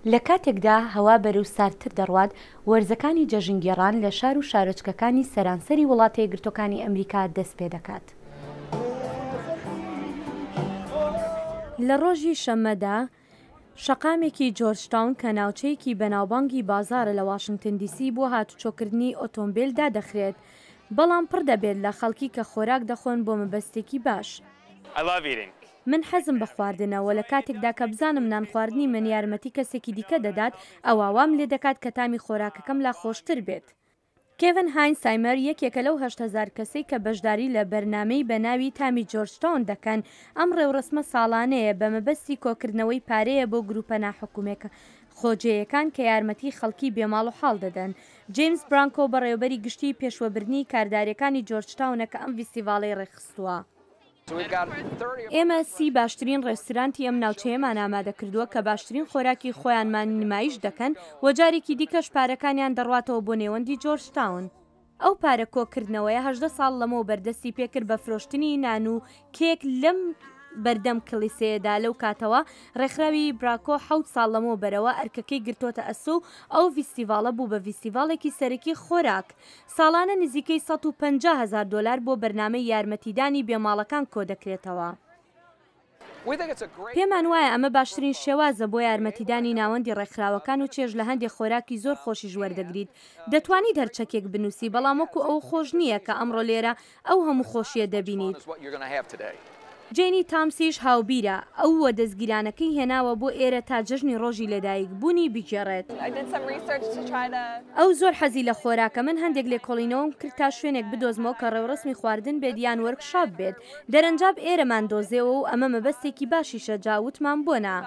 لە کاتێکدا هەوا بەرەو ساردتر دەڕوات، وەرزەکانی جەژنگێڕان لە شار و شارۆچکەکانی سەرانسەری وڵاتە یەکگرتووەکانی ئەمریکا دەست پێ دەکات. لە ڕۆژی شەممەدا شەقامێکی جۆرجتاون کە ناوچەیەکی بەناوبانگی بازارە لە واشنگتن دیسی بۆ هاتوچۆکردنی ئۆتۆمبیل دادەخرێت، بەڵام پڕ دەبێت لە خەڵکی کە خۆراک دەخۆن بۆ مەبەستێکی باش. من حەزم بە خواردنەوە لە کاتێکدا کە بزانم نان خواردنی من یارمەتی کەسێکی دیکە دەدات، ئەوە وام لێ دەکات کە تامی خۆراکەکەم لا خۆشتر بێت. کێڤن هاینسایمەر یەکێکە لەو 8,000 کەسەی کە بەشداری لە بەرنامەی بە ناوی تامی جۆرجتاون دەکەن. ئەم ڕێوڕسمە ساڵانەیە بە مەبەستی کۆکردنەوەی پارەیە بۆ گروپە ناحکومێکە خۆجێیەکان کە یارمەتی خەڵکی بێماڵ و حاڵ دەدەن. جیمز برانکۆ بەڕێوەبەری گشتی پێشوەبردنی کارداریەکانی جۆرجتاونە کە ئەم فیستیڤاڵەی ڕێخستووە. ئێمە 30 باشترین ڕێستورانتی ئەم ناوچەیەمان ئامادە کردووە کە باشترین خۆراکی خۆیانمان نمایش دەکەن و جارێکی دیکەش پارەکانیان دەڕواتەوە بۆ نێوەندی جۆرجتاون. ئەو پارە کۆکردنەوەیە 18 ساڵ لەمەوە بەردەستی پێکرد بە فرۆشتنی نان و کێک لەم بەردەم کلیسەیەدا. لەو کاتەوە ڕێکخراوی براکۆ 7 ساڵ لەمەوە بەرەوە ئەرکەکەی گرتوۆتە ئەسۆ و ئەو فیستیڤاڵە بوو بە فیستیڤاڵێکی سەرەکی خۆراک. ساڵانە نزیکەی $150,000 بۆ بەرنامەی یارمەتیدانی بێماڵەکان کۆ دەکرێتەوە. پێمان وایە ئەمە باشترین شێوازە بۆ یارمەتیدانی ناوەندی ڕێکخراوەکان و چێژ لە هەندێک خۆراکی زۆر خۆشی ژوەردەگریت. دەتوانیت هەرچەکێک بنووسی، بەڵام وەکو ئەو خۆش نییە کە ئەمڕۆ لێرە ئەو هەموو خۆشیە دەبینیت. جێنی تامسیش هاوبیرە، ئەو وە دەستگیرانەکەی هێناوە بۆ ئێرە تا جەژنی ڕۆژی لەدایک بوونی بگێڕێت. ئەو زۆر حەزی لە خۆراکە. من هەندێک لێکۆڵینەوەم کرد تا شوێنێک بدۆزمەوە کە ڕێوڕسمی خواردن بێت یان وەرکشاپ بێت. دەرەنجام ئێرەمان دۆزێەوە و ئەمە مەبەستێکی باشیشە، جاوتمان بۆ نا.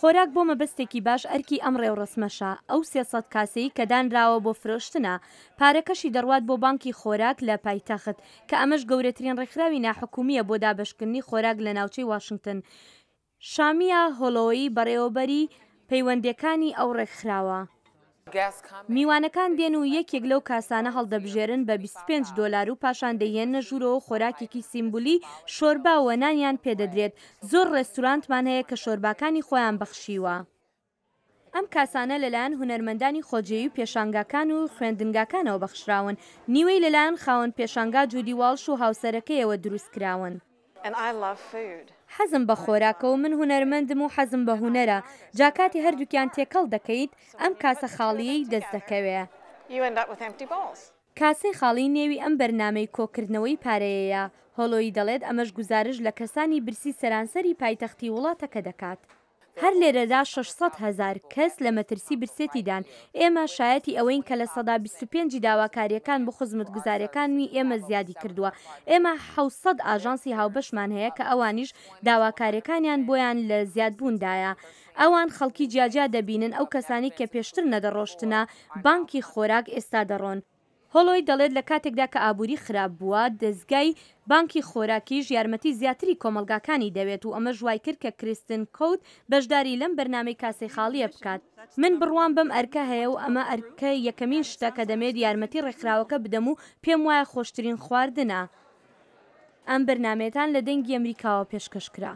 خۆراک بۆ مەبەستێکی باش ئەرکی ئەم ڕێوڕسمەشە. ئەو 300 کاسەی کە دانراوە بۆ فرۆشتنە. پارەکەشی دەڕوات بۆ بانکی خۆراک لە پایتەخت کە ئەمەش گەورەترین ڕێکخراوی ناحکومیە بۆ دابەشکردنی خۆراک لە ناوچەی واشنگتن. شامیە هۆلۆوی بەڕێوەبەری پەیوەندیەکانی ئەو ڕێکخراوە. میوانەکان دێن و یەکێک لەو کاسانە هەڵدەبژێرن بە $25 و پاشان دەیهێنە ژوورەوە خۆراکێکی سیمبولی شۆربا و نانیان پێدەدرێت. زۆر ڕێستورانتمان هەیە کە شۆرباکانی خۆیان بەخشیوە. ئەم کاسانە لەلایەن هونەرمەندانی خۆجێوی و پێشانگاکان و خوێندنگاکانەوە بەخشراون. نیوەی لەلایەن خاوەن پێشانگا جودی واڵش و هاوسەرەکەیەوە دروستکراون. حەزم بە خۆراکە و من هونەرمەندم و حەزم بە هونەرە. جاکاتی هەردووکیان تێکەڵ دەکەیت ئەم کاسە خاڵیەی دەست دەکەوێ. کاسەی خاڵی نێوی ئەم بەرنامەی کۆکردنەوەی پارەیەیە. هۆلۆی دەڵێت ئەمەش گوزارش لە کەسانی برسی سەرانسەری پایتەختی وڵاتەکە دەکات. هەر لێرەدا 600,000 کەس لە مەترسی برسێتیدان. ئێمە شایەتی ئەوەین کە لە 125 داواکاریەکان بۆ خزمەتگوزاریەکانی ئێمە زیادی کردووە. ئێمە 700 ئاژانسی هاوبەشمان هەیە کە ئەوانیش داواکاریەکانیان بۆیان لە زیادبووندایە. ئەوان خەڵکی جیاجیا دەبینن. ئەو کەسانی کە پێشتر نەدەڕۆشتنە بانکی خۆراک ئێستا دەڕۆن. هۆلۆی دەڵێت لە کاتێکدا کە ئابووری خراپ بووە، دەستگای بانکی خۆراکیش یارمەتی زیاتری کۆمەلگاکانی دەوێت و ئەمە ژوای کرد کە کریستن کۆوت بەشداری لەم بەرنامەی کاسەی خاڵیە بکات. من بڕوام بەم ئەرکە هەیە و ئەمە ئەرکە یەکەمین شتە کە دەمێت یارمەتی ڕێکخراوەکە بدەم و پێم وایە خۆشترین خواردنە. ئەم بەرنامەیەتان لە دەنگی ئەمریکاوە پێشکەشکرا.